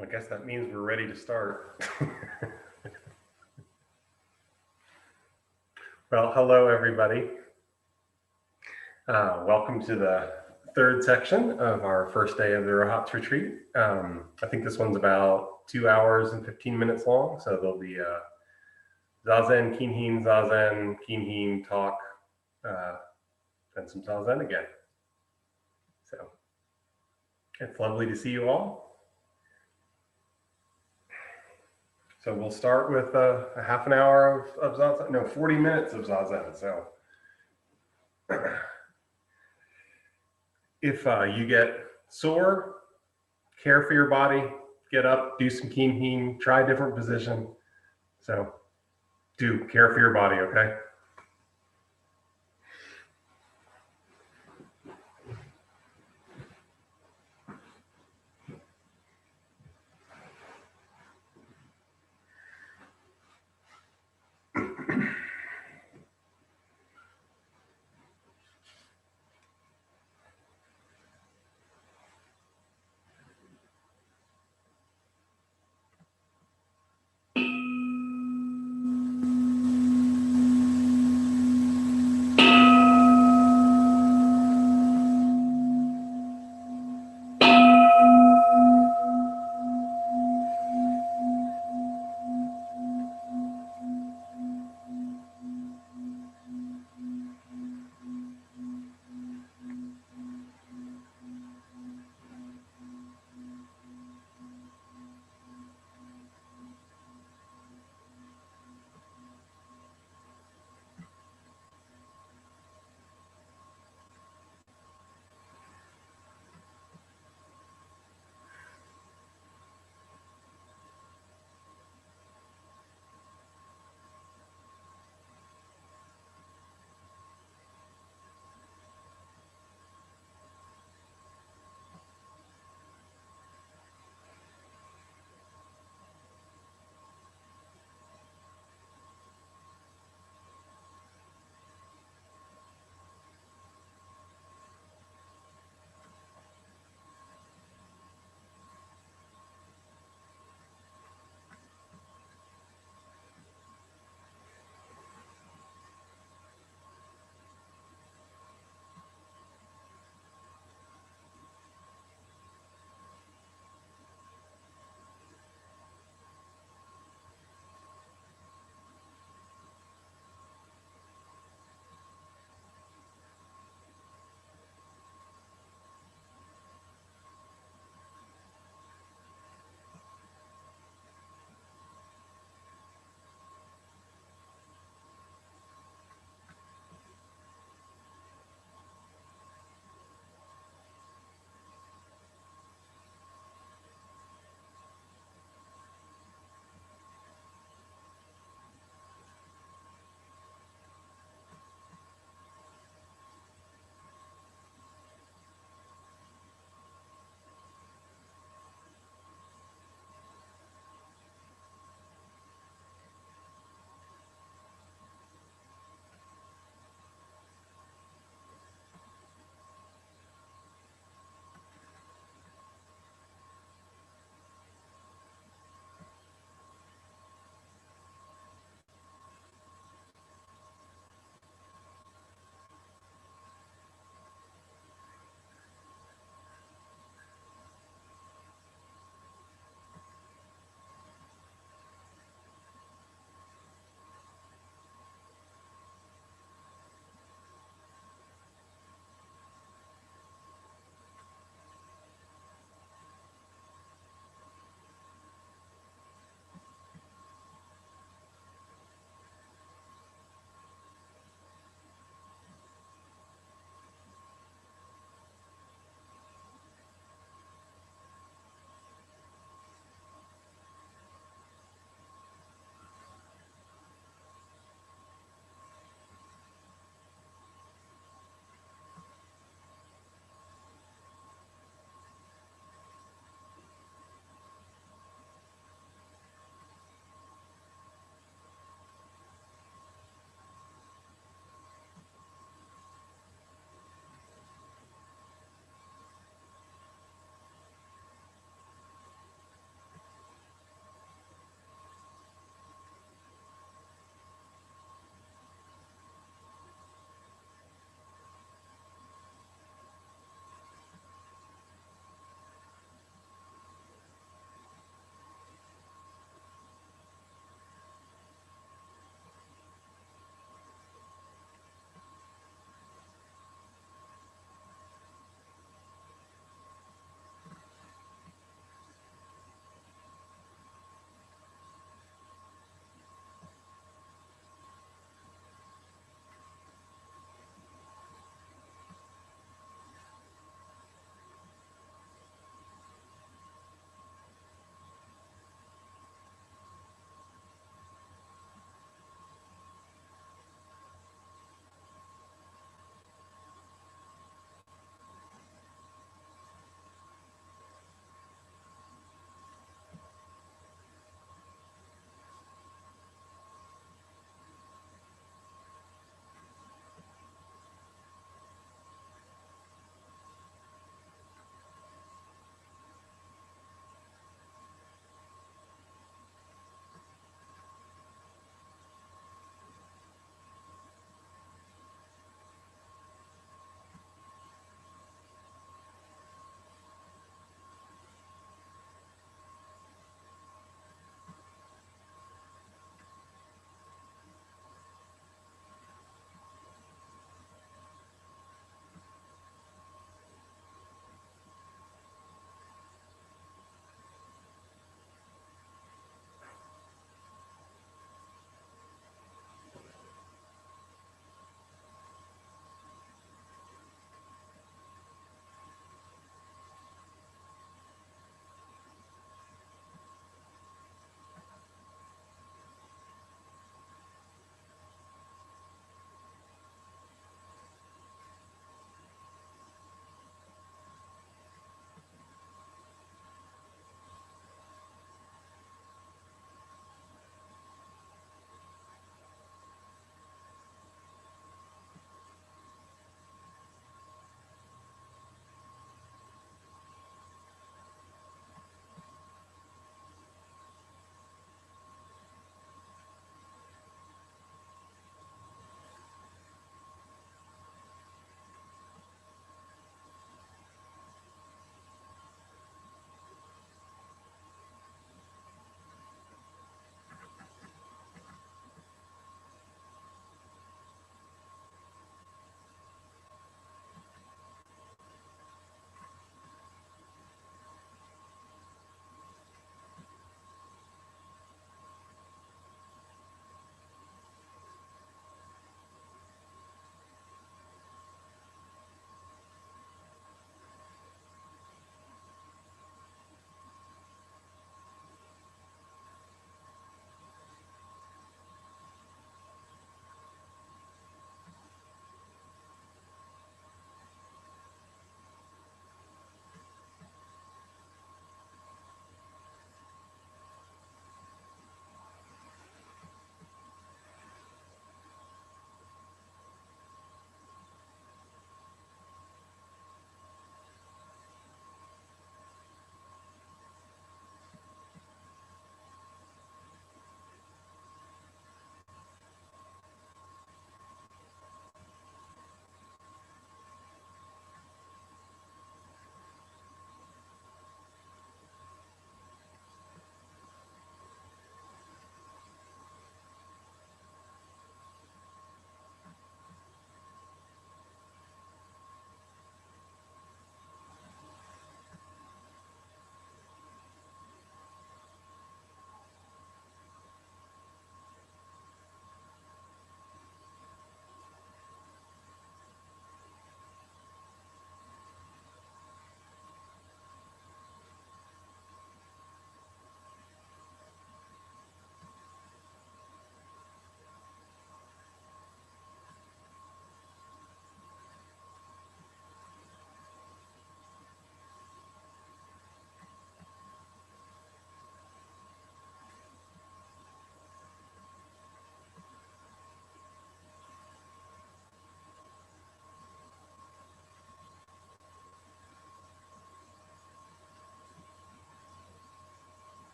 I guess that means we're ready to start. Well, hello, everybody. Welcome to the third section of our first day of the Rohatssu retreat. I think this one's about 2 hours and 15 minutes long. So there'll be Zazen, Kinhin, talk, and some Zazen again. So it's lovely to see you all. So we'll start with a half an hour of Zazen, no, 40 minutes of Zazen. So if you get sore, care for your body, get up, do some Kinhin, try a different position. So do care for your body, okay?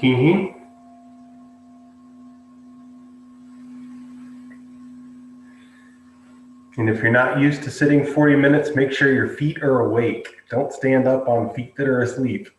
Kinhin. And if you're not used to sitting 40 minutes, make sure your feet are awake. Don't stand up on feet that are asleep.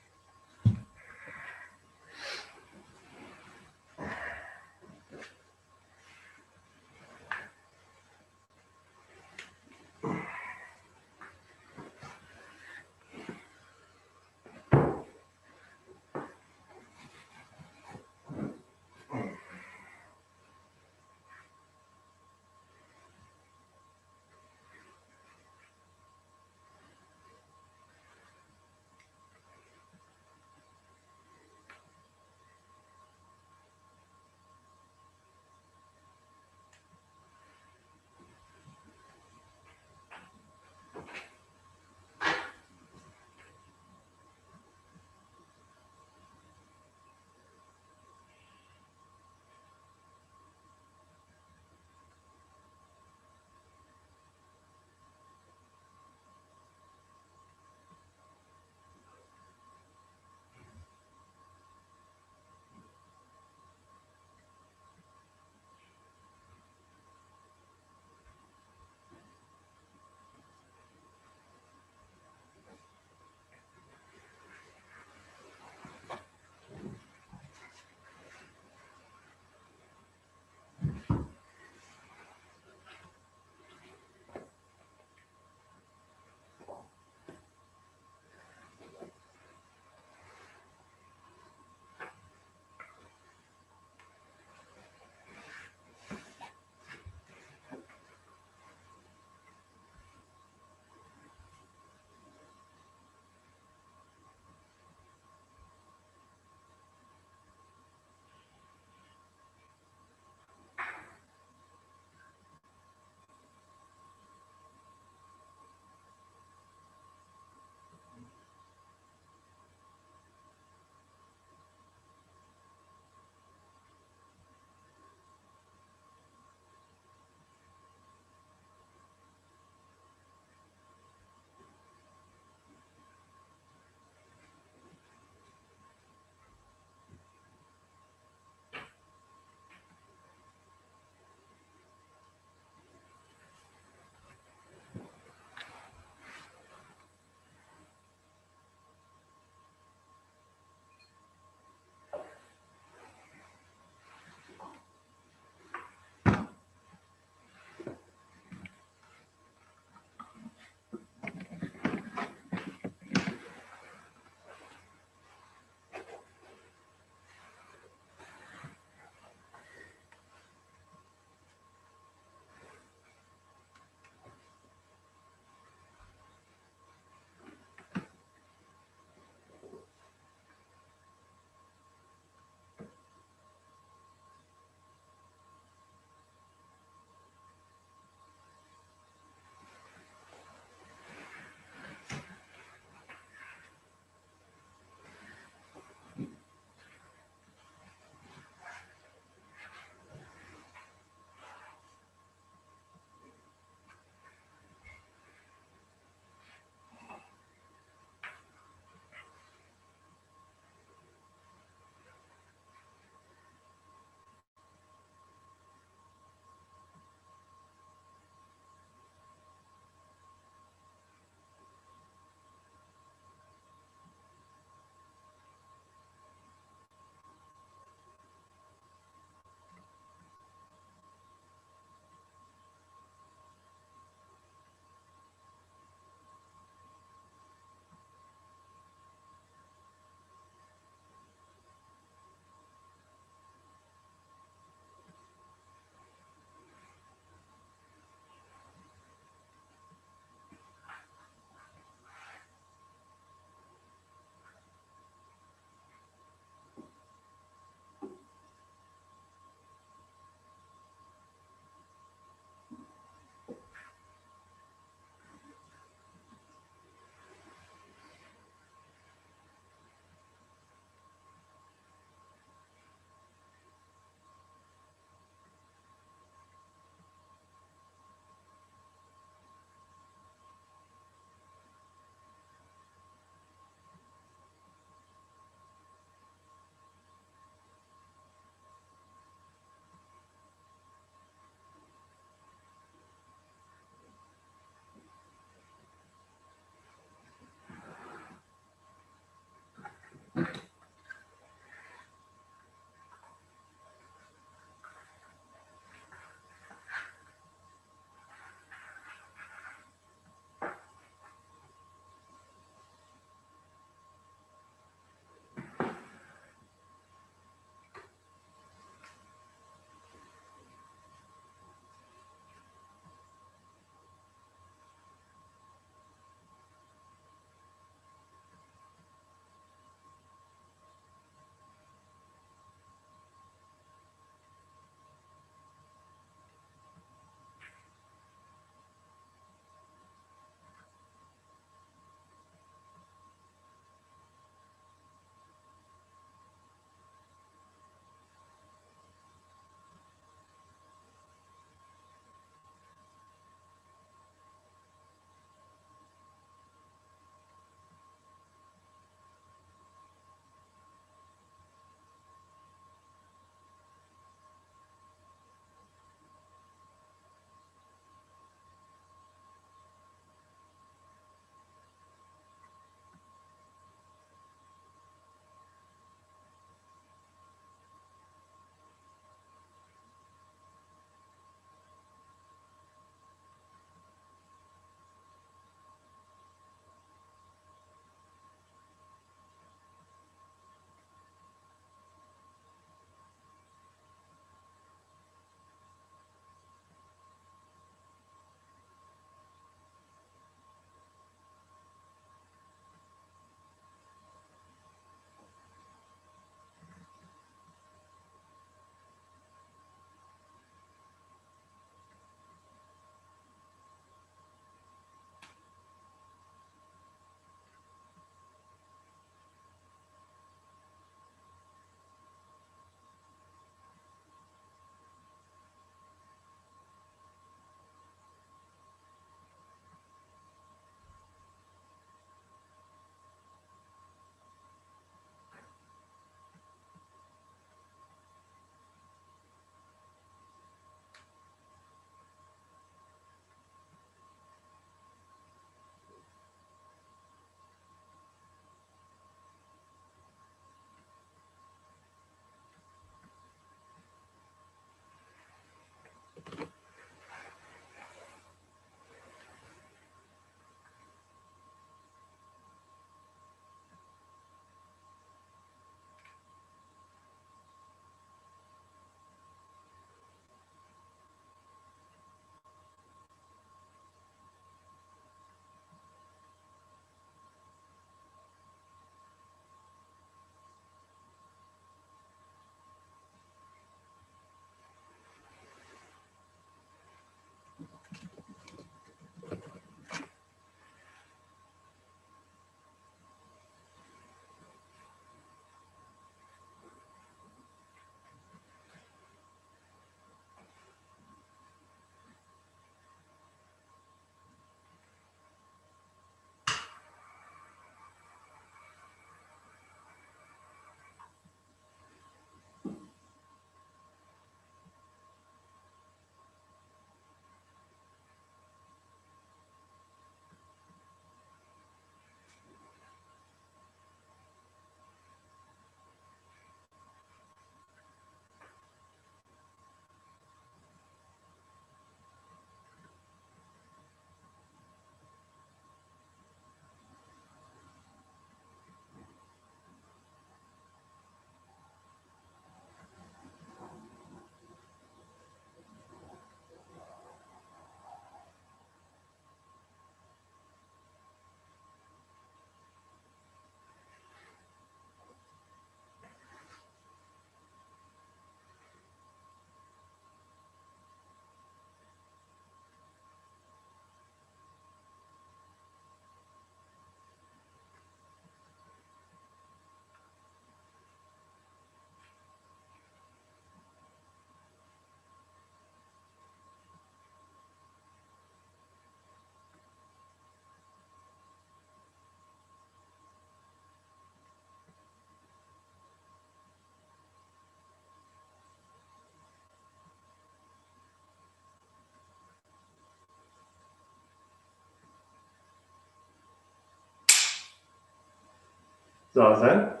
Zazen.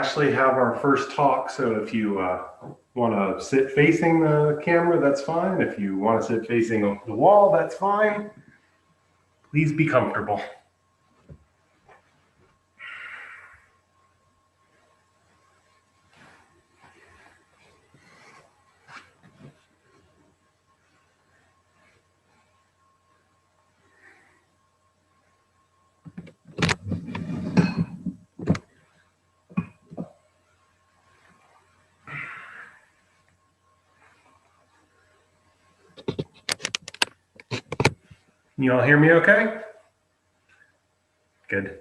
actually have our first talk. So if you want to sit facing the camera, that's fine. If you want to sit facing the wall, that's fine. Please be comfortable. Can you all hear me okay? Good.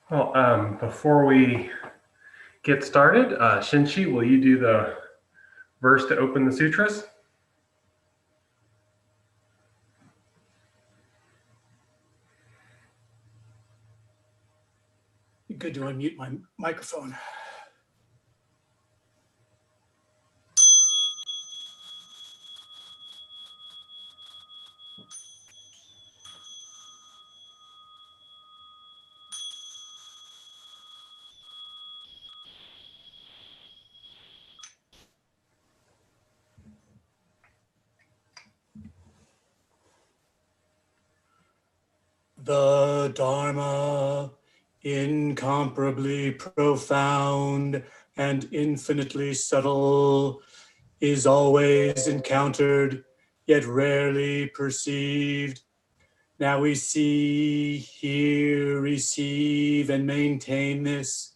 Well, before we get started, Shinshi, will you do the verse to open the sutras? Good to unmute my microphone. The Dharma, incomparably profound and infinitely subtle, is always encountered, yet rarely perceived. Now we see, hear, receive, and maintain this.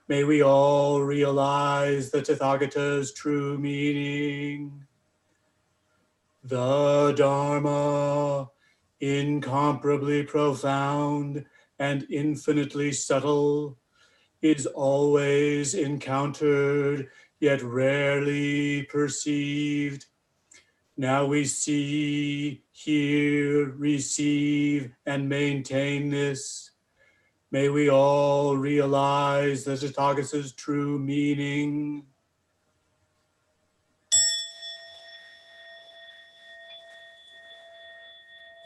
May we all realize the Tathagata's true meaning. The Dharma, incomparably profound and infinitely subtle, is always encountered, yet rarely perceived. Now we see, hear, receive, and maintain this. May we all realize the Tathagata's true meaning.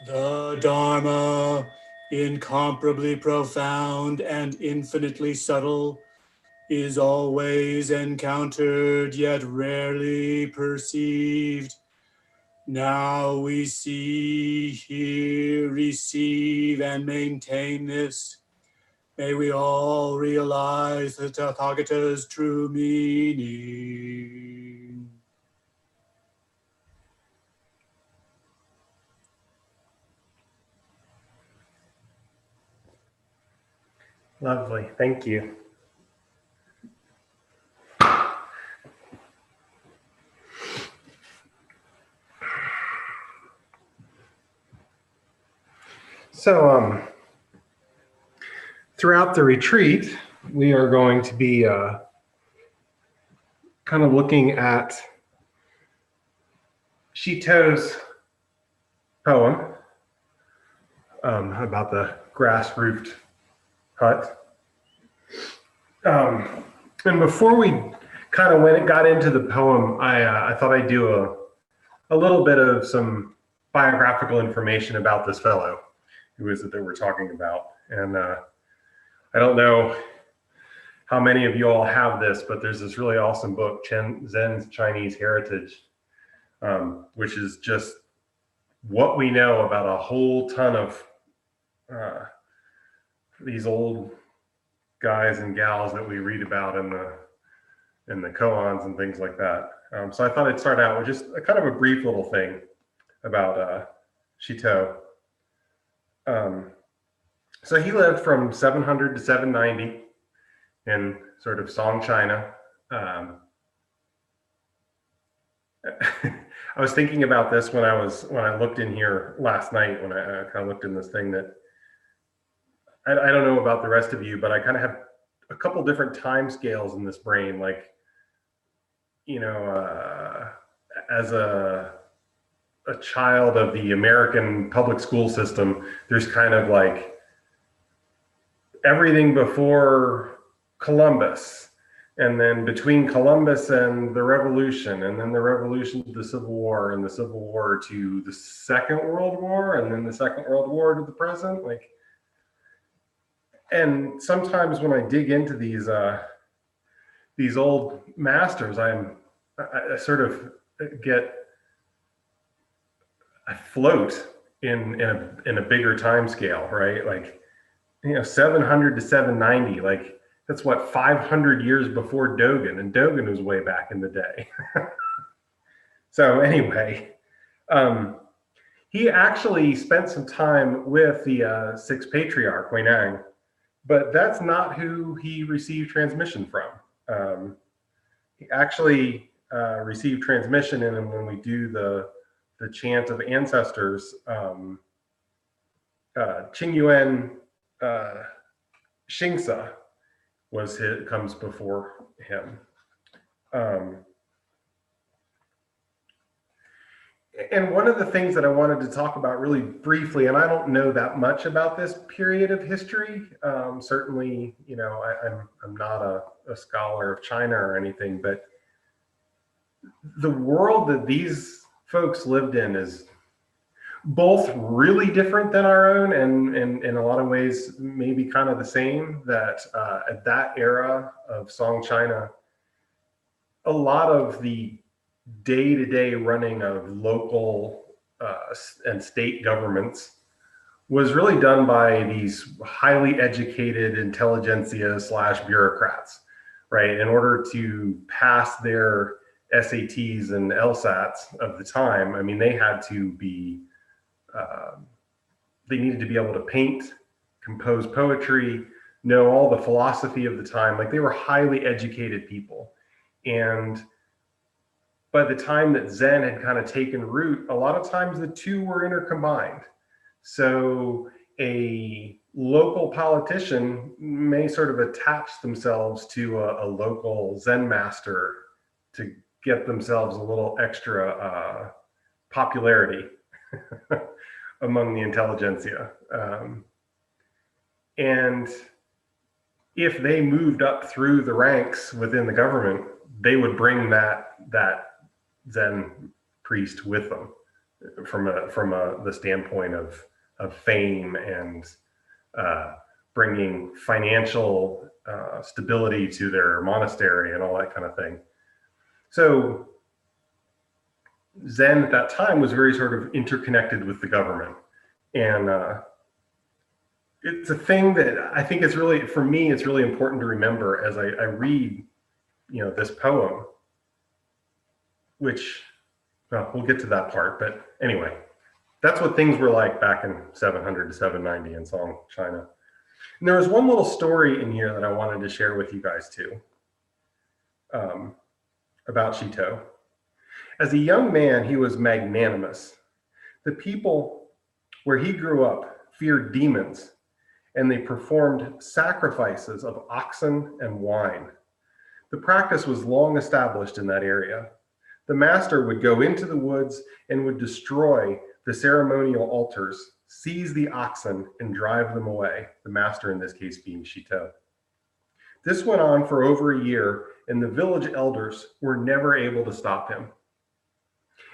The Dharma, incomparably profound and infinitely subtle, is always encountered, yet rarely perceived. Now we see, hear, receive, and maintain this. May we all realize the Tathagata's true meaning. Lovely, thank you. So throughout the retreat, we are going to be kind of looking at Shito's poem about the grass-roofed hut. And before we kind of got into the poem, I thought I'd do a little bit of some biographical information about this fellow. Who is it that we're talking about? And I don't know how many of you all have this, but there's this really awesome book, Zen's Chinese Heritage, which is just what we know about a whole ton of these old guys and gals that we read about in the koans and things like that. So I thought I'd start out with just a kind of a brief little thing about Shito. So he lived from 700 to 790 in sort of Song, China. I was thinking about this when I looked in here last night, when I kind of looked in this thing, that I don't know about the rest of you, but I kind of have a couple different time scales in this brain. Like, you know, as a child of the American public school system, there's kind of like everything before Columbus, and then between Columbus and the Revolution, and then the Revolution to the Civil War, and the Civil War to the Second World War, and then the Second World War to the present. Like, And sometimes when I dig into these old masters, I sort of get afloat in a bigger time scale, right? Like, 700 to 790, like that's what, 500 years before Dogen, and Dogen was way back in the day. So anyway, um, he actually spent some time with the sixth patriarch, Huineng, but that's not who he received transmission from. He actually received transmission, and when we do the chant of ancestors, Qing Yuan Xingsa comes before him. And one of the things that I wanted to talk about really briefly, and I don't know that much about this period of history. Certainly, I'm not a scholar of China or anything, but the world that these folks lived in is both really different than our own, and in a lot of ways maybe kind of the same. That at that era of Song China, a lot of the day-to-day running of local and state governments was really done by these highly educated intelligentsia / bureaucrats, right? In order to pass their SATs and LSATs of the time, I mean, they had to be, they needed to be able to paint, compose poetry, know all the philosophy of the time. Like, they were highly educated people. And by the time that Zen had kind of taken root, a lot of times the two were intercombined. So a local politician may sort of attach themselves to a local Zen master to get themselves a little extra popularity among the intelligentsia. And if they moved up through the ranks within the government, they would bring that Zen priest with them from the standpoint of fame and bringing financial stability to their monastery and all that kind of thing. So Zen at that time was very sort of interconnected with the government, and it's a thing that I think is really, for me, it's really important to remember as I read, this poem. Which, well, we'll get to that part, but anyway, that's what things were like back in 700 to 790 in Song China. And there was one little story in here that I wanted to share with you guys too, about Shito. As a young man, he was magnanimous. The people where he grew up feared demons, and they performed sacrifices of oxen and wine. The practice was long established in that area. The master would go into the woods and would destroy the ceremonial altars, seize the oxen, and drive them away, the master in this case being Shito. This went on for over a year, and the village elders were never able to stop him.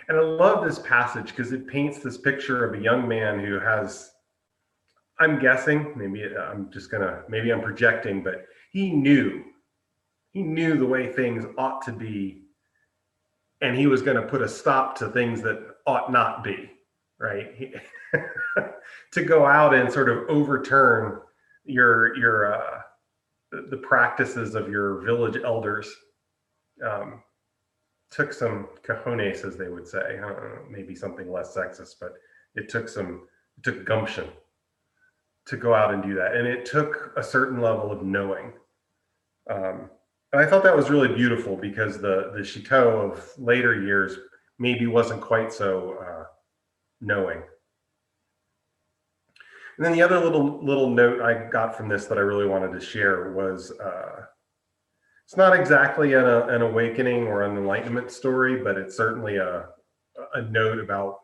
And I love this passage because it paints this picture of a young man who has, I'm guessing, maybe I'm projecting, but he knew the way things ought to be, and he was going to put a stop to things that ought not be, right? To go out and sort of overturn the practices of your village elders took some cojones, as they would say. I don't know, maybe something less sexist, but it took gumption to go out and do that, and it took a certain level of knowing. And I thought that was really beautiful because the Shito of later years maybe wasn't quite so knowing. And then the other little note I got from this that I really wanted to share was, it's not exactly an awakening or an enlightenment story, but it's certainly a note about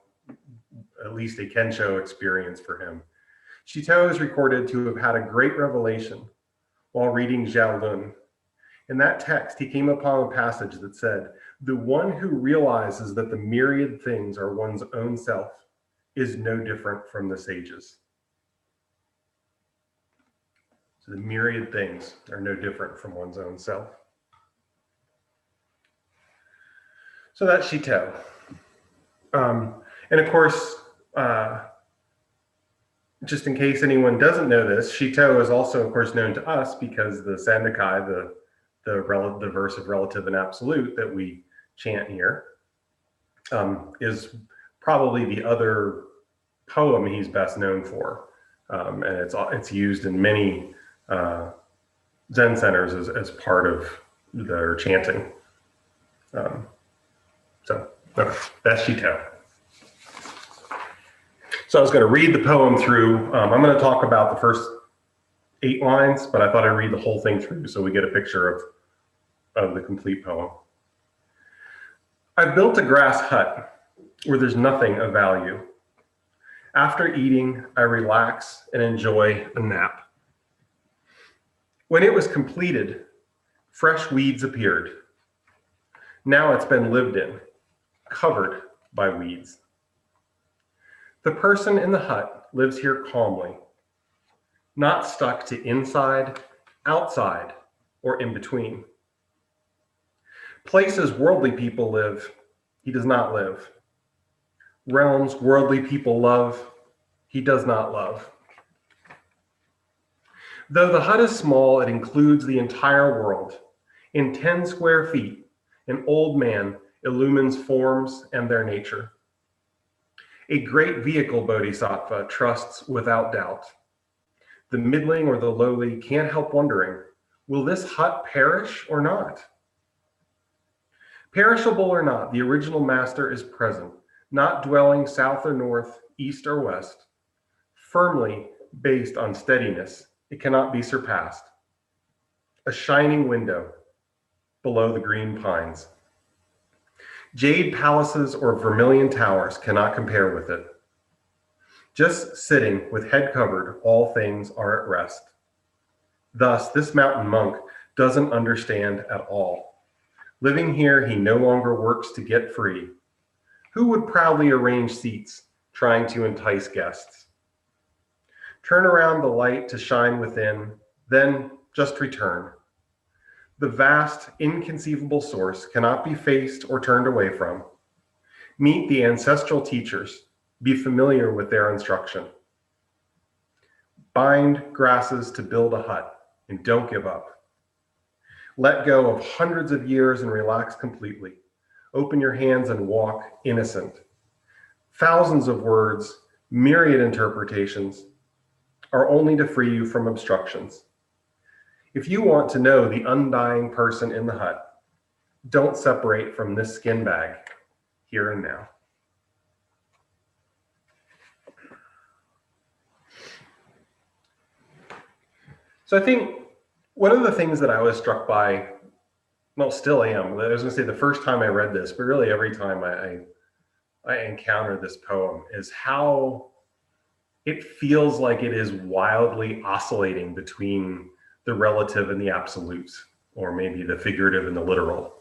at least a Kensho experience for him. Shito is recorded to have had a great revelation while reading Xiaolun. In that text, he came upon a passage that said, "The one who realizes that the myriad things are one's own self is no different from the sages." So the myriad things are no different from one's own self. So that's Shito. And of course, just in case anyone doesn't know this, Shito is also, of course, known to us because the Sandakai, the verse of relative and absolute that we chant here, is probably the other poem he's best known for. And it's used in many Zen centers as part of their chanting. So that's Shito. So I was going to read the poem through. I'm going to talk about the first 8 lines, but I thought I'd read the whole thing through so we get a picture of the complete poem. I've built a grass hut where there's nothing of value. After eating, I relax and enjoy a nap. When it was completed, fresh weeds appeared. Now it's been lived in, covered by weeds. The person in the hut lives here calmly, not stuck to inside, outside, or in between. Places worldly people live, he does not live. Realms worldly people love, he does not love. Though the hut is small, it includes the entire world. In 10 square feet, an old man illumines forms and their nature. A great vehicle bodhisattva trusts without doubt. The middling or the lowly can't help wondering, will this hut perish or not? Perishable or not, the original master is present, not dwelling south or north, east or west. Firmly based on steadiness, it cannot be surpassed. A shining window below the green pines. Jade palaces or vermilion towers cannot compare with it. Just sitting with head covered, all things are at rest. Thus, this mountain monk doesn't understand at all. Living here, he no longer works to get free. Who would proudly arrange seats, trying to entice guests? Turn around the light to shine within, then just return. The vast, inconceivable source cannot be faced or turned away from. Meet the ancestral teachers. Be familiar with their instruction. Bind grasses to build a hut, and don't give up. Let go of hundreds of years and relax completely. Open your hands and walk innocent. Thousands of words, myriad interpretations, are only to free you from obstructions. If you want to know the undying person in the hut, don't separate from this skin bag here and now. So I think one of the things that I was struck by, well, still am, I was going to say the first time I read this, but really every time I encounter this poem, is how it feels like it is wildly oscillating between the relative and the absolutes, or maybe the figurative and the literal.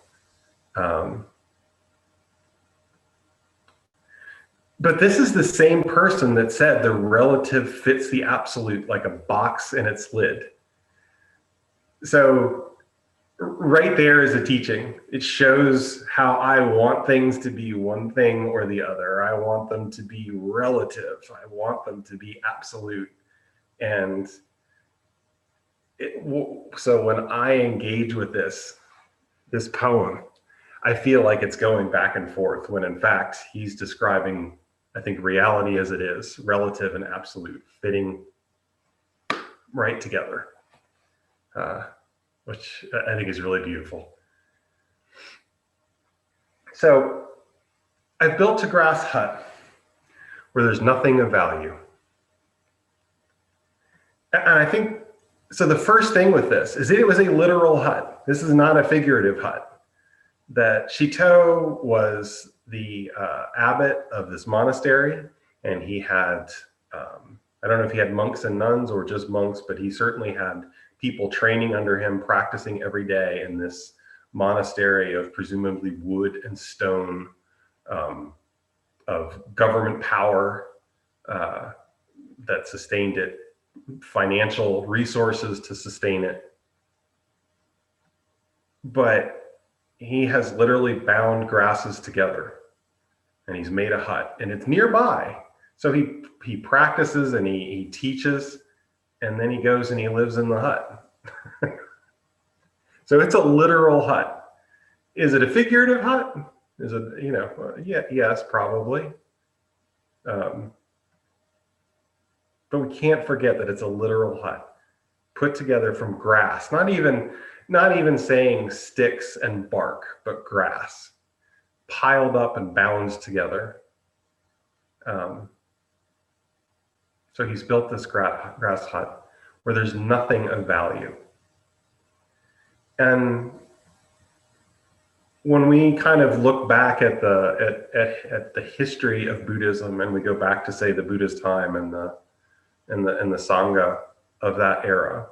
But this is the same person that said the relative fits the absolute like a box in its lid. So right there is a teaching. It shows how I want things to be one thing or the other. I want them to be relative. I want them to be absolute. And so when I engage with this poem, I feel like it's going back and forth when in fact he's describing, I think, reality as it is, relative and absolute, fitting right together, which I think is really beautiful. So I've built a grass hut where there's nothing of value. And I think, so the first thing with this is it was a literal hut. This is not a figurative hut. That Shito was the abbot of this monastery, and he had, I don't know if he had monks and nuns or just monks, but he certainly had people training under him, practicing every day in this monastery of presumably wood and stone, of government power that sustained it financial resources to sustain it. But he has literally bound grasses together, and he's made a hut, and it's nearby. So he practices and he teaches, and then he goes and he lives in the hut. So it's a literal hut. Is it a figurative hut? Is it, yeah, yes, probably. But we can't forget that it's a literal hut put together from grass, not even saying sticks and bark, but grass piled up and bound together. So he's built this grass hut where there's nothing of value. And when we kind of look back at the history of Buddhism, and we go back to, say, the Buddha's time and the Sangha of that era,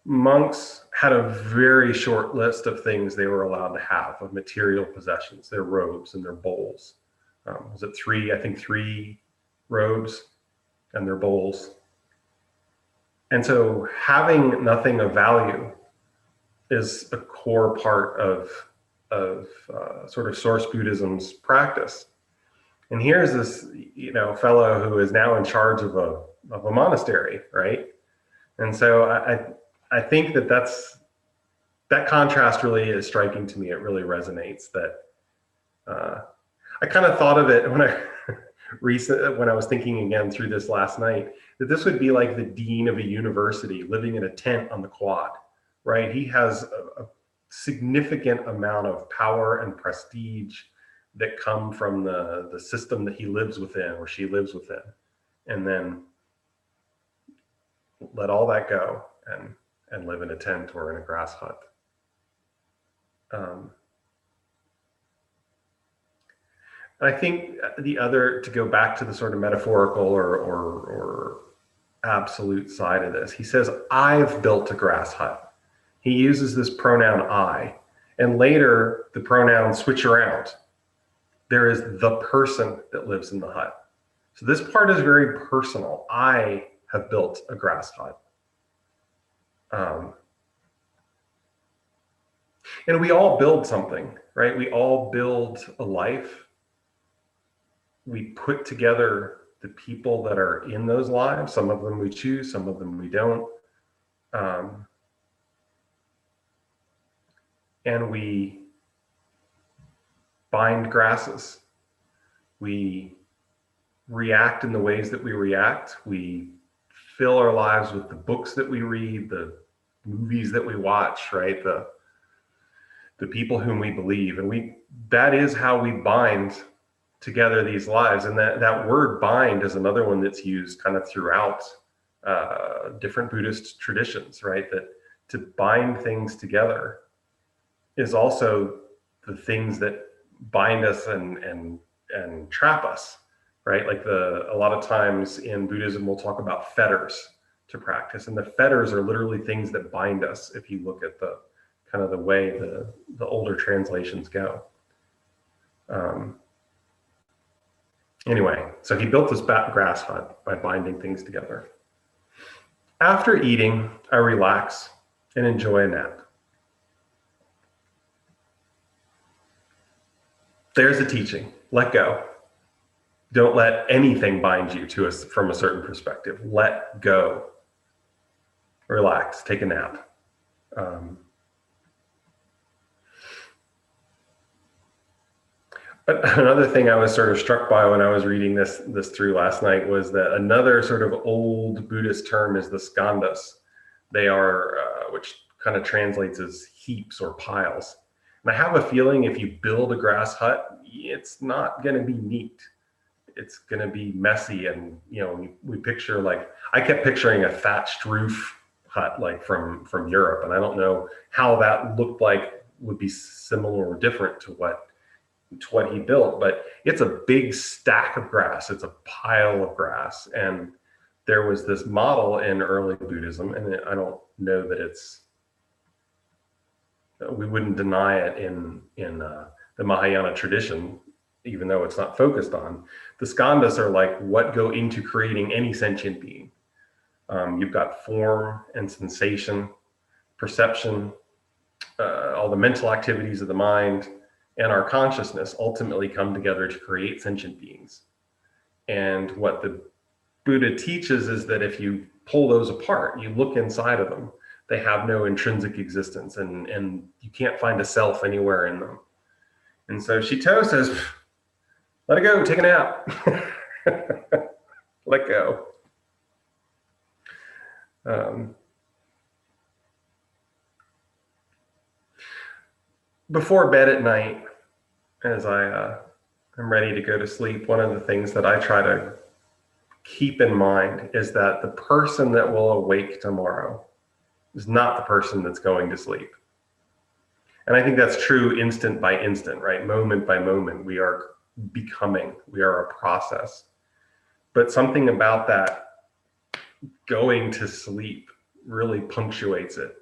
monks had a very short list of things they were allowed to have, of material possessions: their robes and their bowls. Was it three? I think 3 robes and their bowls. And so having nothing of value is a core part of sort of Source Buddhism's practice. And here's this, fellow who is now in charge of a monastery, right? And so I think that contrast really is striking to me. It really resonates. That I kind of thought of it when I was thinking again through this last night, that this would be like the dean of a university living in a tent on the quad, right? He has a significant amount of power and prestige that come from the system that he lives within, or she lives within, and then let all that go and live in a tent or in a grass hut. I think to go back to the sort of metaphorical or absolute side of this, he says, I've built a grass hut. He uses this pronoun I, and later the pronouns switch around. There is the person that lives in the hut. So this part is very personal. I have built a grass hut. And we all build something, right? We all build a life. We put together the people that are in those lives. Some of them we choose, some of them we don't. And we bind grasses. We react in the ways that we react. We fill our lives with the books that we read, the movies that we watch, right? The people whom we believe. And that is how we bind together these lives. And that word bind is another one that's used kind of throughout different Buddhist traditions, right? That to bind things together is also the things that bind us and trap us, right? Like a lot of times in Buddhism, we'll talk about fetters to practice, and the fetters are literally things that bind us. If you look at the kind of the way the older translations go. Anyway, so he built this grass hut by binding things together. After eating, I relax and enjoy a nap. There's a teaching. Let go. Don't let anything bind you to us from a certain perspective. Let go. Relax. Take a nap. But another thing I was sort of struck by when I was reading this through last night was that another sort of old Buddhist term is the skandhas. They are, which kind of translates as heaps or piles. And I have a feeling if you build a grass hut, it's not going to be neat. It's going to be messy. And, we picture, like, I kept picturing a thatched roof hut, like from Europe. And I don't know how that looked like, would be similar or different to what he built, but it's a big stack of grass. It's a pile of grass. And there was this model in early Buddhism, and I don't know that we wouldn't deny it in the Mahayana tradition, even though it's not focused on. The skandhas are like what go into creating any sentient being. You've got form and sensation, perception, all the mental activities of the mind, and our consciousness ultimately come together to create sentient beings. And what the Buddha teaches is that if you pull those apart, you look inside of them, they have no intrinsic existence, and you can't find a self anywhere in them. And so Shito says, let it go, take a nap. Let go. Before bed at night, as I am ready to go to sleep, one of the things that I try to keep in mind is that the person that will awake tomorrow is not the person that's going to sleep. And I think that's true instant by instant, right? Moment by moment, we are becoming, we are a process. But something about that going to sleep really punctuates it.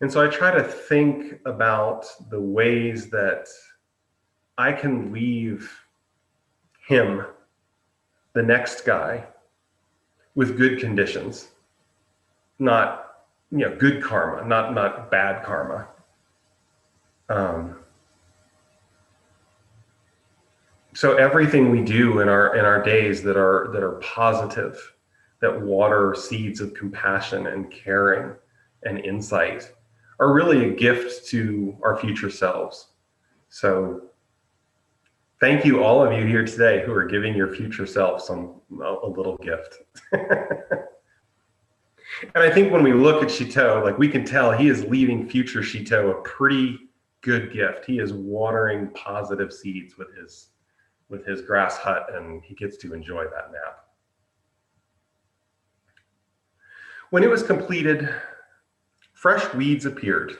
And so I try to think about the ways that I can leave him, the next guy, with good conditions, not, good karma, not bad karma. So everything we do in our days that are positive, that water seeds of compassion and caring and insight, are really a gift to our future selves. So thank you, all of you here today who are giving your future self a little gift. And I think when we look at Shito, like, we can tell he is leaving future Shito a pretty good gift. He is watering positive seeds with his grass hut, and he gets to enjoy that nap. When it was completed, fresh weeds appeared.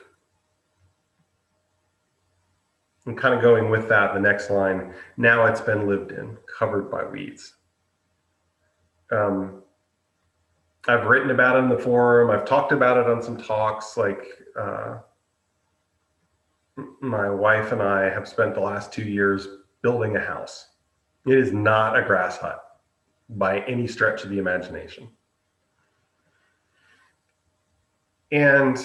And kind of going with that, the next line, now it's been lived in, covered by weeds. I've written about it in the forum. I've talked about it on some talks. My wife and I have spent the last 2 years building a house. It is not a grass hut by any stretch of the imagination. And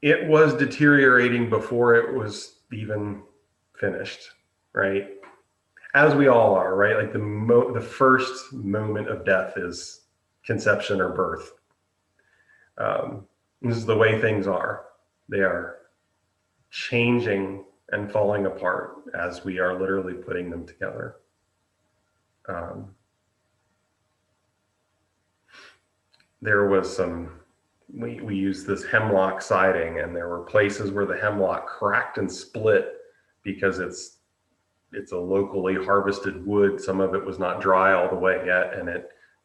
it was deteriorating before it was even finished, right? As we all are, right? Like the first moment of death is conception or birth. This is the way things are. They are changing and falling apart as we are literally putting them together. There was we used this hemlock siding, and there were places where the hemlock cracked and split because it's a locally harvested wood. Some of it was not dry all the way yet, and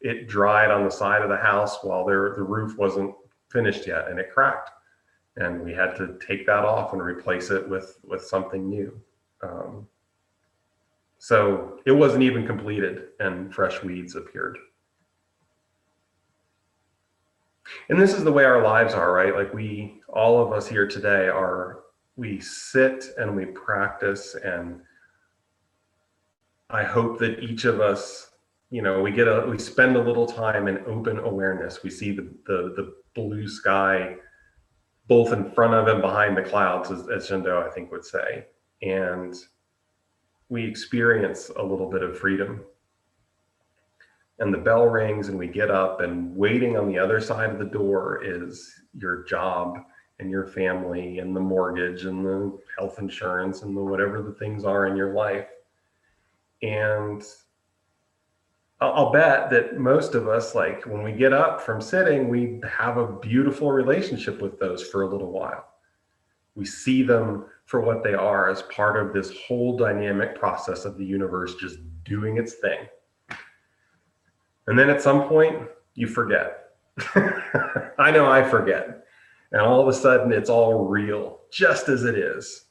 it dried on the side of the house while the roof wasn't finished yet, and it cracked. And we had to take that off and replace it with something new. So it wasn't even completed, and fresh weeds appeared. And this is the way our lives are, right? Like, all of us here today we sit and we practice, and I hope that each of us, we spend a little time in open awareness. We see the blue sky both in front of and behind the clouds, as Shendo, I think, would say. And we experience a little bit of freedom. And the bell rings and we get up, and waiting on the other side of the door is your job and your family and the mortgage and the health insurance and whatever the things are in your life. And I'll bet that most of us, like, when we get up from sitting, we have a beautiful relationship with those for a little while. We see them for what they are, as part of this whole dynamic process of the universe just doing its thing. And then at some point, you forget. I know I forget. And all of a sudden, it's all real, just as it is.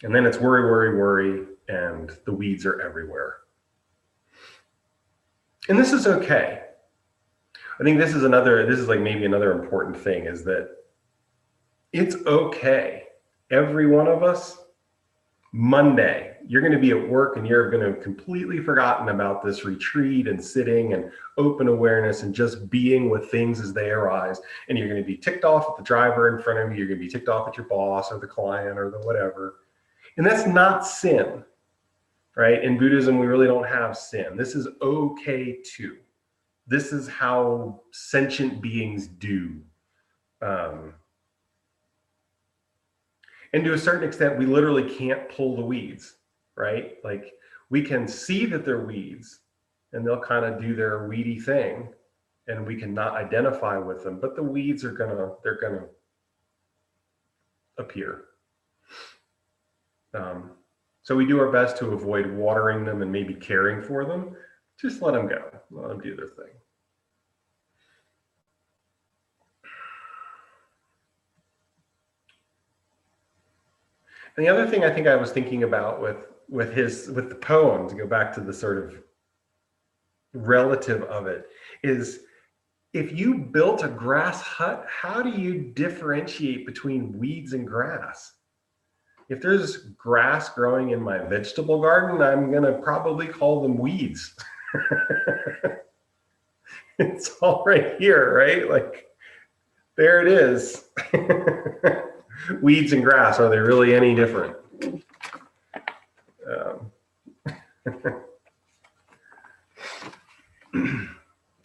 And then it's worry, worry, worry, and the weeds are everywhere. And this is okay. I think this is like maybe another important thing, is that it's okay. Every one of us, Monday, you're going to be at work and you're going to have completely forgotten about this retreat and sitting and open awareness and just being with things as they arise. And you're going to be ticked off at the driver in front of you. You're going to be ticked off at your boss or the client or the whatever. And that's not sin, right? In Buddhism, we really don't have sin. This is okay too. This is how sentient beings do. And to a certain extent, we literally can't pull the weeds, right? Like we can see that they're weeds and they'll kind of do their weedy thing and we can not identify with them, but the weeds are they're gonna appear. So we do our best to avoid watering them and maybe caring for them. Just let them go, let them do their thing. And the other thing I think I was thinking about with the poem, to go back to the sort of relative of it, is if you built a grass hut, how do you differentiate between weeds and grass? If there's grass growing in my vegetable garden, I'm gonna probably call them weeds. It's all right here, right? Like, there it is. Weeds and grass, are they really any different?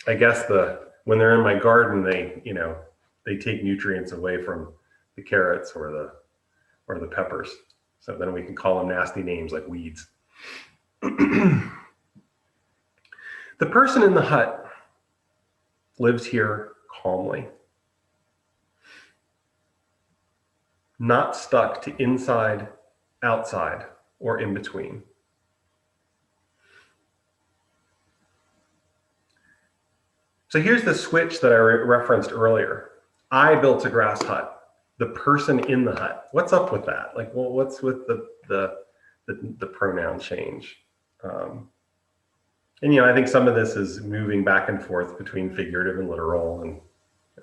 I guess when they're in my garden, they take nutrients away from the carrots or the peppers. So then we can call them nasty names like weeds. The person in the hut lives here calmly, not stuck to inside, outside, or in between. So here's the switch that I referenced earlier. I built a grass hut. The person in the hut. What's up with that? Like, well, what's with the pronoun change? And I think some of this is moving back and forth between figurative and literal and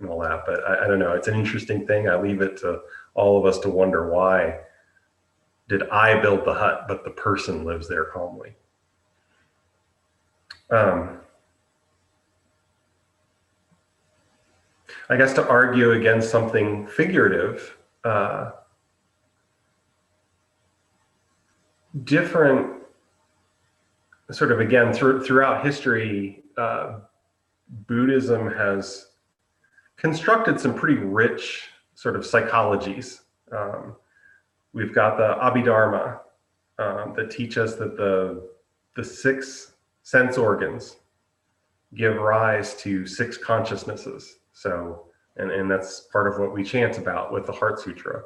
all that. But I don't know. It's an interesting thing. I leave it to all of us to wonder, why did I build the hut, but the person lives there calmly? I guess to argue against something figurative, different sort of, again, throughout history, Buddhism has constructed some pretty rich sort of psychologies. We've got the Abhidharma that teach us that the 6 sense organs give rise to 6 consciousnesses. So, and that's part of what we chant about with the Heart Sutra.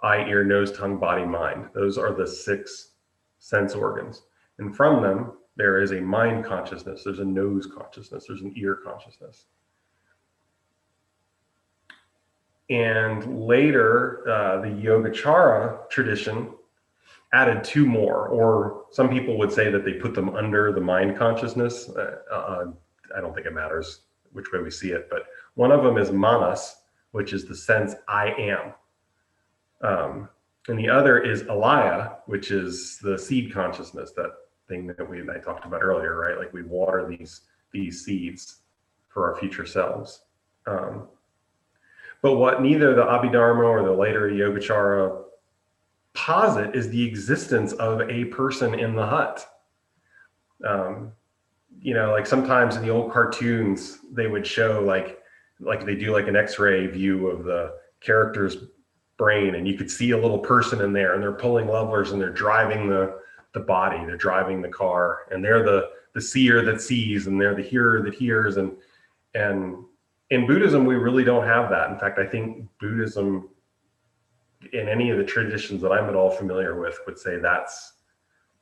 Eye, ear, nose, tongue, body, mind. Those are the 6 sense organs. And from them, there is a mind consciousness, there's a nose consciousness, there's an ear consciousness. And later, the Yogacara tradition added 2 more, or some people would say that they put them under the mind consciousness. I don't think it matters which way we see it, but one of them is manas, which is the sense I am. And the other is alaya, which is the seed consciousness, that thing that I talked about earlier, right? Like we water these seeds for our future selves. But what neither the Abhidharma or the later Yogacara posit is the existence of a person in the hut. Like sometimes in the old cartoons, they would show like they do like an X-ray view of the character's brain, and you could see a little person in there, and they're pulling levers and they're driving the body, they're driving the car, and they're the seer that sees, and they're the hearer that hears. And in Buddhism, we really don't have that. In fact, I think Buddhism, in any of the traditions that I'm at all familiar with, would say that's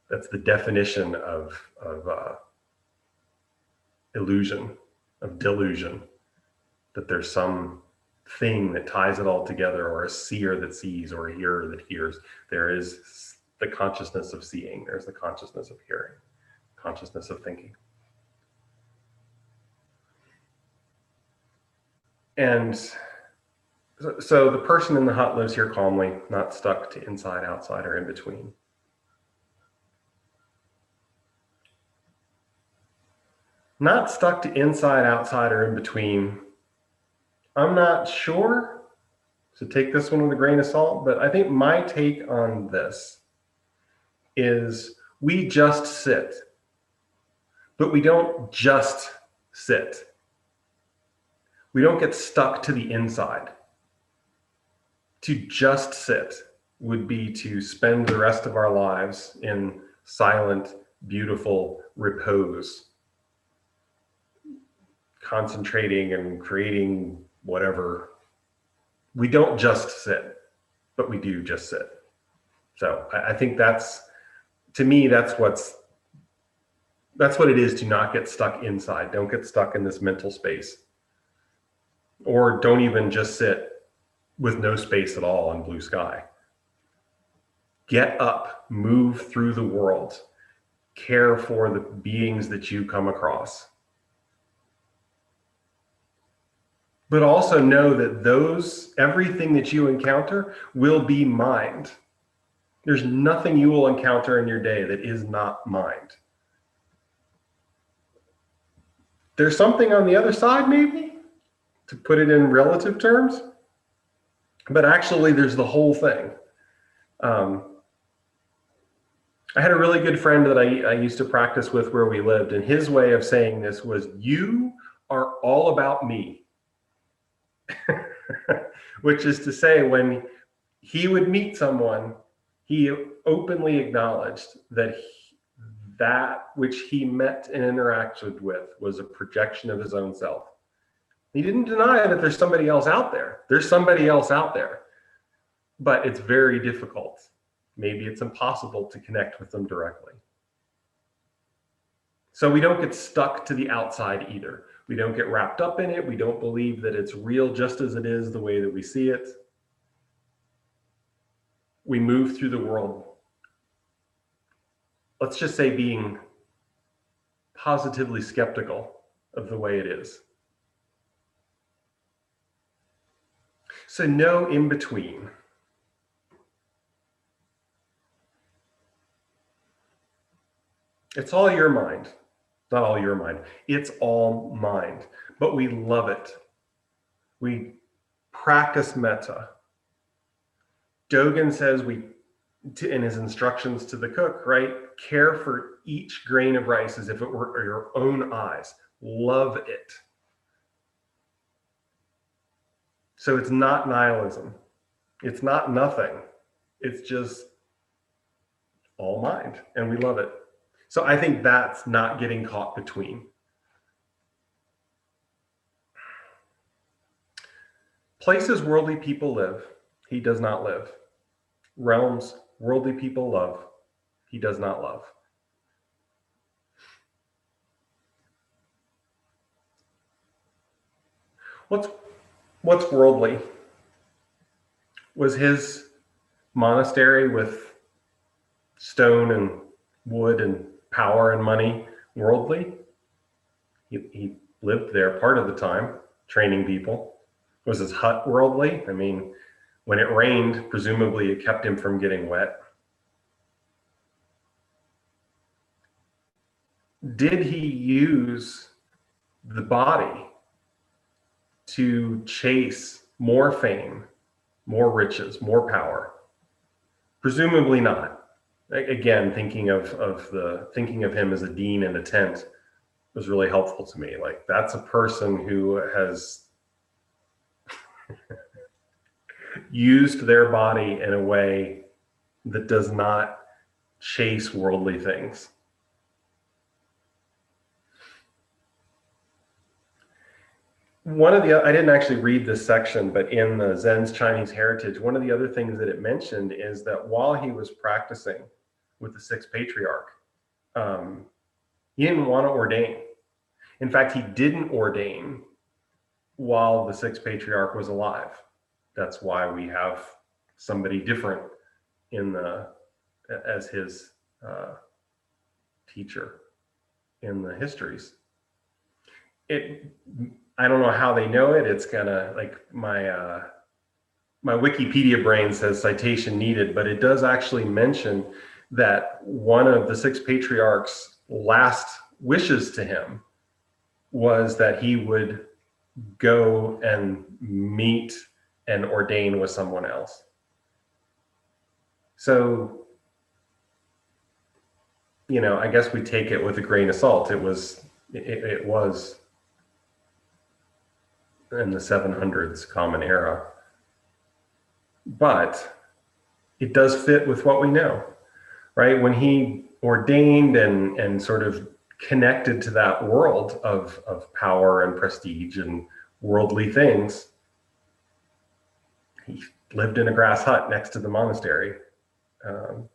the definition of illusion, of delusion, that there's some thing that ties it all together, or a seer that sees, or a hearer that hears. There is the consciousness of seeing, there's the consciousness of hearing, consciousness of thinking. And so the person in the hut lives here calmly, not stuck to inside, outside, or in between. Not stuck to inside, outside, or in between. I'm not sure, so take this one with a grain of salt, but I think my take on this is we just sit, but we don't just sit. We don't get stuck to the inside. To just sit would be to spend the rest of our lives in silent, beautiful repose, concentrating and creating whatever. We don't just sit, but we do just sit. So I think that's, to me, that's what it is to not get stuck inside. Don't get stuck in this mental space. Or don't even just sit with no space at all and blue sky. Get up, move through the world, care for the beings that you come across. But also know that everything that you encounter will be mind. There's nothing you will encounter in your day that is not mind. There's something on the other side, maybe, to put it in relative terms, but actually there's the whole thing. I had a really good friend that I used to practice with where we lived, and his way of saying this was, "You are all about me." Which is to say, when he would meet someone, he openly acknowledged that that which he met and interacted with was a projection of his own self. He didn't deny that there's somebody else out there. There's somebody else out there, but it's very difficult. Maybe it's impossible to connect with them directly. So we don't get stuck to the outside either. We don't get wrapped up in it. We don't believe that it's real just as it is the way that we see it. We move through the world, let's just say, being positively skeptical of the way it is. So no in between. It's all your mind. Not all your mind. It's all mind. But we love it. We practice metta. Dogen says in his instructions to the cook, right? Care for each grain of rice as if it were your own eyes. Love it. So it's not nihilism. It's not nothing. It's just all mind, and we love it. So I think that's not getting caught between. Places worldly people live, he does not live. Realms worldly people love, he does not love. What's worldly? Was his monastery with stone and wood and power and money worldly? He lived there part of the time, training people. Was his hut worldly? I mean, when it rained, presumably it kept him from getting wet. Did he use the body to chase more fame, more riches, more power? Presumably not. Again, thinking of him as a dean in a tent was really helpful to me. Like, that's a person who has used their body in a way that does not chase worldly things. I didn't actually read this section, but in the Zen's Chinese Heritage, one of the other things that it mentioned is that while he was practicing with the sixth patriarch, he didn't want to ordain. In fact, he didn't ordain while the sixth patriarch was alive. That's why we have somebody different as his teacher in the histories. I don't know how they know it. It's kind of like my Wikipedia brain says citation needed, but it does actually mention that one of the six patriarchs' last wishes to him was that he would go and meet and ordain with someone else. So, you know, I guess we take it with a grain of salt. It was in the 700s Common Era, but it does fit with what we know, right? When he ordained and sort of connected to that world of power and prestige and worldly things, he lived in a grass hut next to the monastery. And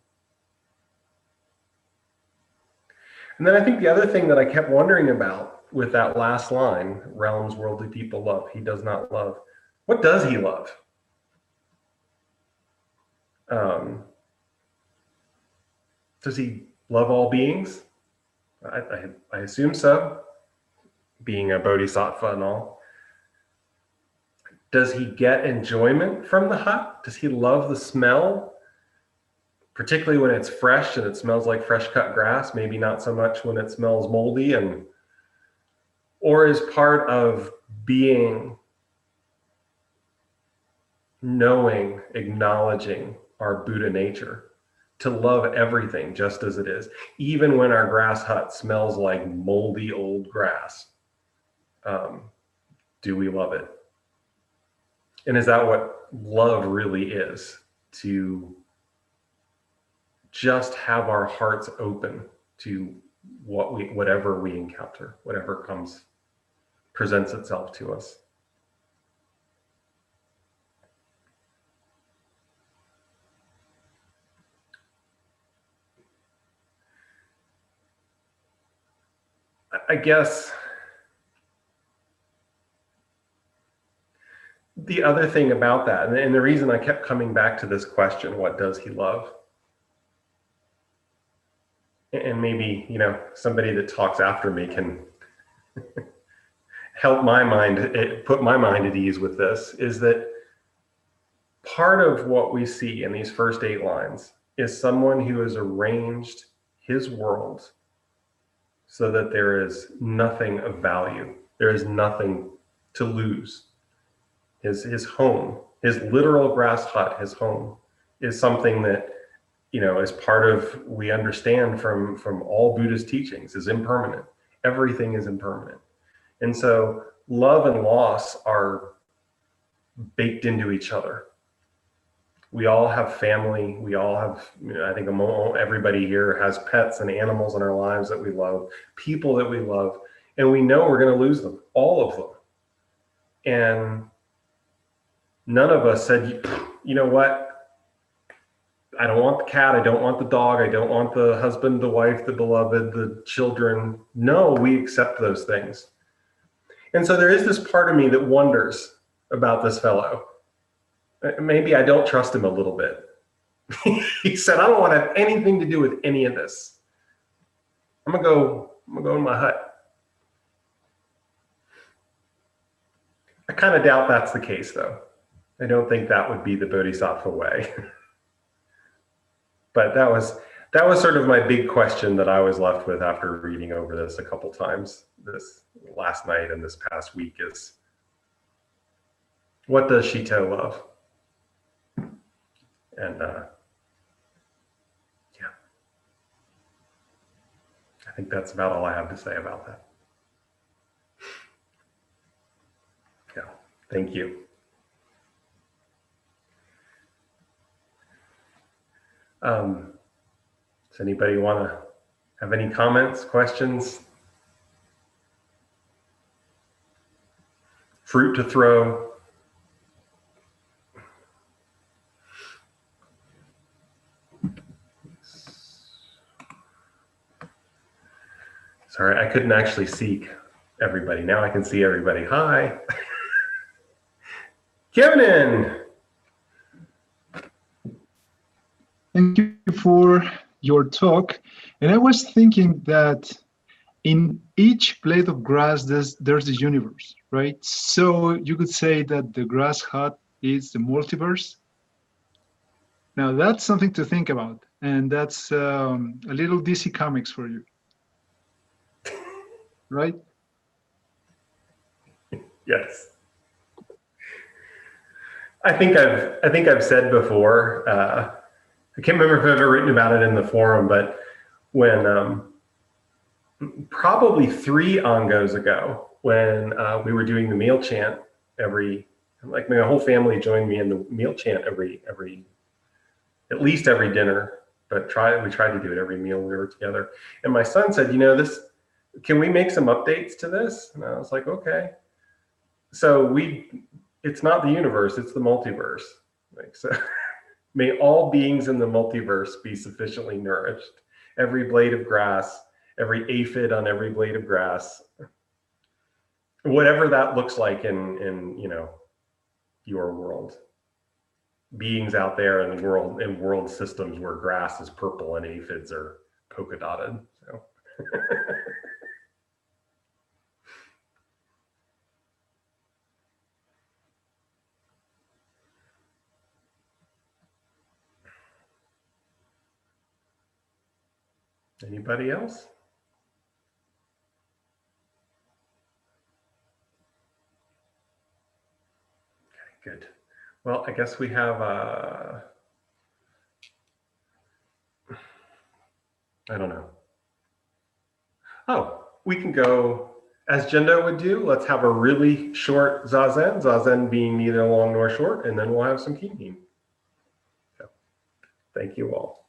then I think the other thing that I kept wondering about with that last line, realms worldly people love, he does not love. What does he love? Does he love all beings? I assume so, being a bodhisattva and all. Does he get enjoyment from the hut? Does he love the smell? Particularly when it's fresh and it smells like fresh cut grass, maybe not so much when it smells moldy, or is part of being, knowing, acknowledging our Buddha nature, to love everything just as it is, even when our grass hut smells like moldy old grass. Do we love it? And is that what love really is? To just have our hearts open to whatever we encounter, whatever presents itself to us. I guess the other thing about that, and the reason I kept coming back to this question, what does he love? And maybe, you know, somebody that talks after me can help my mind, put my mind at ease with this, is that part of what we see in these first 8 lines is someone who has arranged his world so that there is nothing of value. There is nothing to lose. His home, his literal grass hut, his home, is something that, you know, as part of, we understand from all Buddhist teachings, is impermanent. Everything is impermanent. And so love and loss are baked into each other. We all have family. We all have, you know, I think everybody here has pets and animals in our lives that we love, people that we love, and we know we're going to lose them, all of them. And none of us said, you know what? I don't want the cat. I don't want the dog. I don't want the husband, the wife, the beloved, the children. No, we accept those things. And so there is this part of me that wonders about this fellow. Maybe I don't trust him a little bit. He said, I don't want to have anything to do with any of this. I'm gonna go in my hut. I kind of doubt that's the case, though. I don't think that would be the Bodhisattva way. But that was sort of my big question that I was left with after reading over this a couple times this last night and this past week is, what does Shito love? And yeah, I think that's about all I have to say about that. Yeah, thank you. Does anybody want to have any comments, questions? Fruit to throw? Sorry, I couldn't actually see everybody. Now I can see everybody. Hi. Kevin. Thank you for your talk. And I was thinking that in each blade of grass, there's a universe, right? So you could say that the grass hut is the multiverse. Now that's something to think about. And that's a little DC Comics for you, right? Yes. I think I've said before, I can't remember if I've ever written about it in the forum, but when probably 3 ongos ago, when we were doing the meal chant like my whole family joined me in the meal chant at least every dinner, but we tried to do it every meal we were together. And my son said, can we make some updates to this? And I was like, okay. So it's not the universe, it's the multiverse. Like, so may all beings in the multiverse be sufficiently nourished. Every blade of grass, every aphid on every blade of grass, whatever that looks like in your world. Beings out there in world systems where grass is purple and aphids are polka dotted. So anybody else? Okay, good. Well, I guess we have I don't know. Oh, we can go as Jendo would do. Let's have a really short zazen, zazen being neither long nor short, and then we'll have some kinhin. So, thank you all.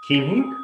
Kinhin?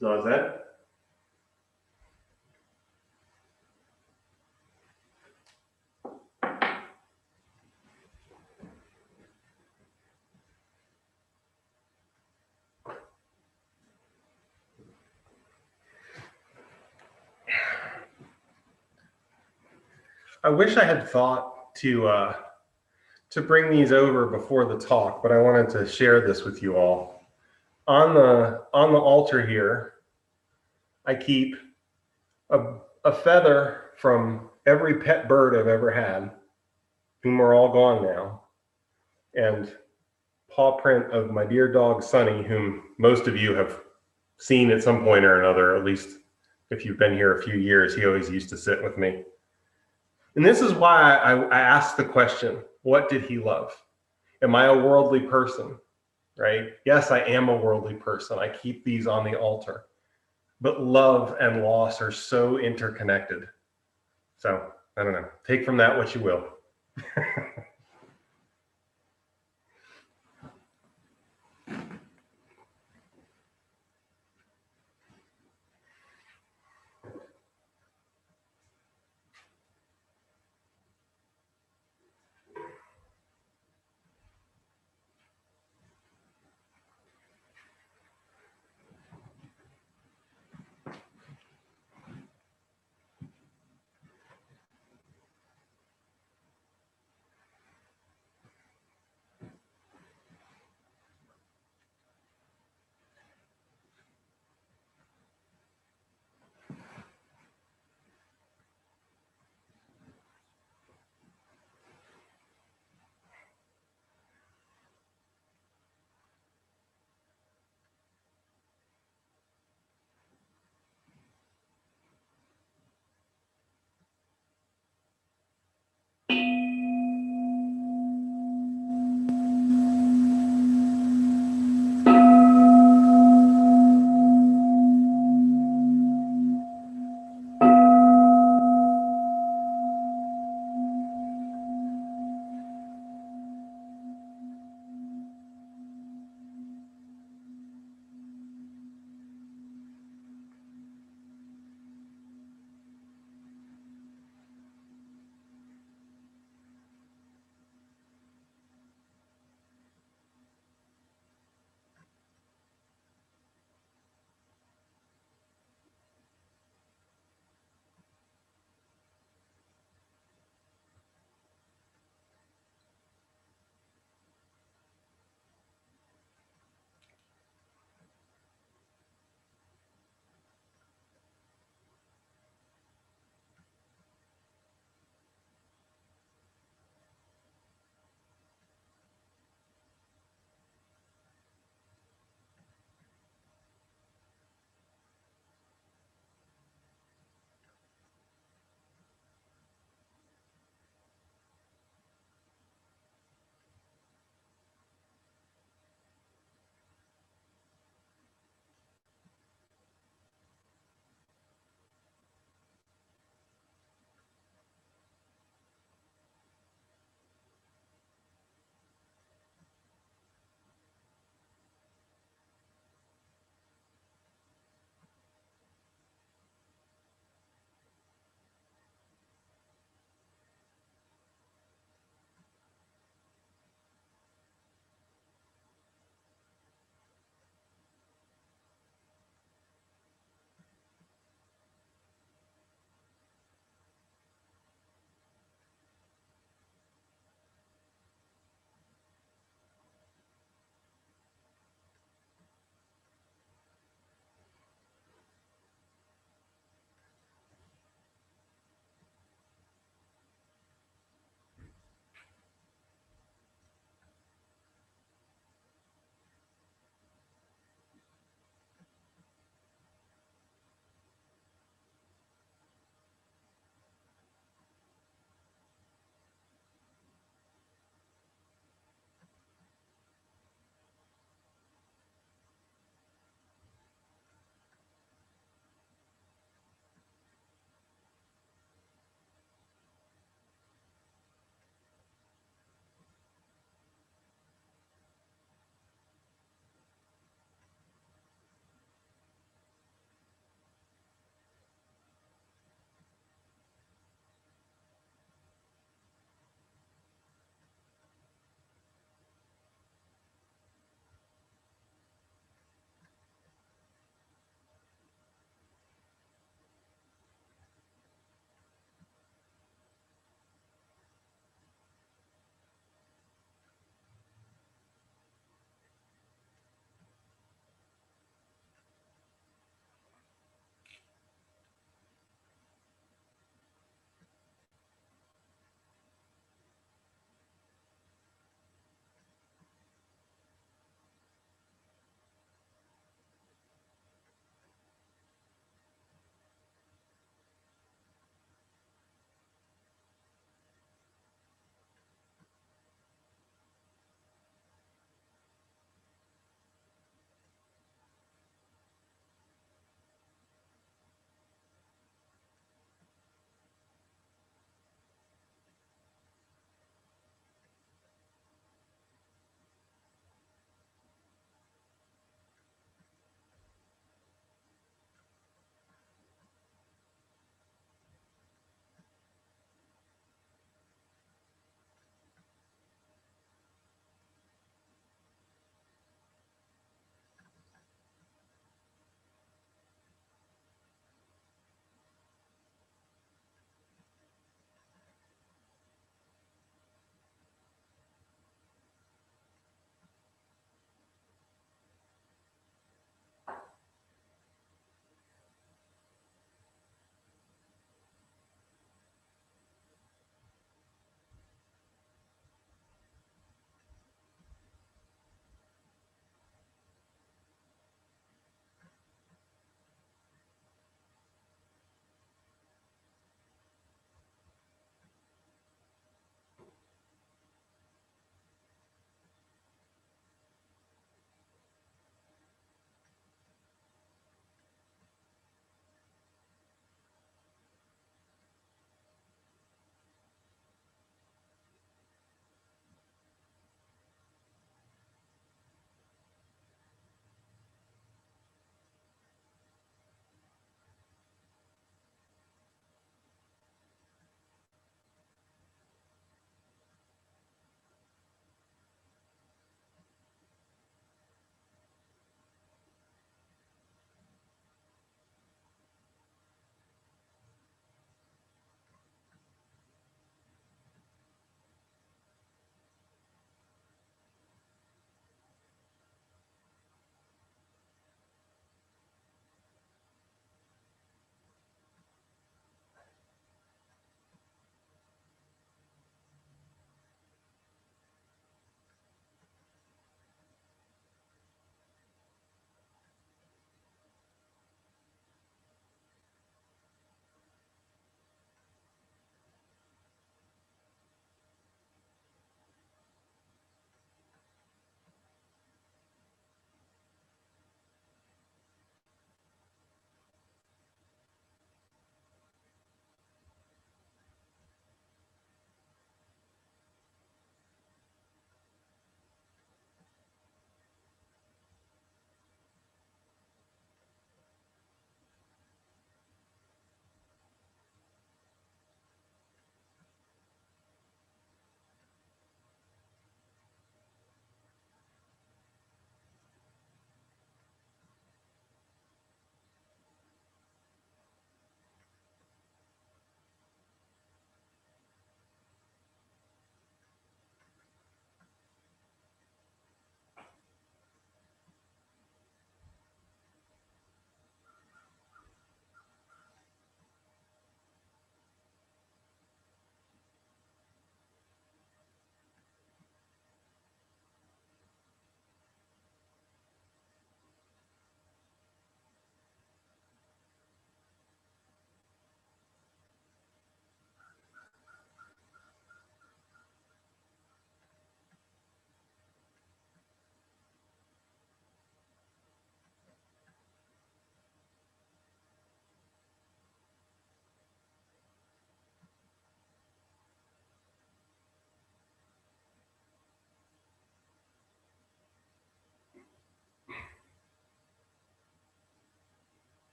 Zazen. I wish I had thought to bring these over before the talk, but I wanted to share this with you all. On the altar here, I keep a feather from every pet bird I've ever had, whom are all gone now, and paw print of my dear dog Sunny, whom most of you have seen at some point or another. At least if you've been here a few years, he always used to sit with me. And this is why I asked the question, what did he love? Am I a worldly person? Right? Yes, I am a worldly person. I keep these on the altar. But love and loss are so interconnected. So, I don't know. Take from that what you will.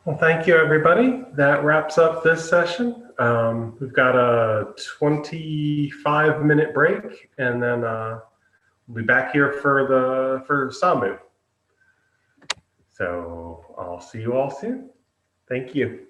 Well, thank you, everybody. That wraps up this session. We've got a 25-minute break, and then we'll be back here for Samu. So I'll see you all soon. Thank you.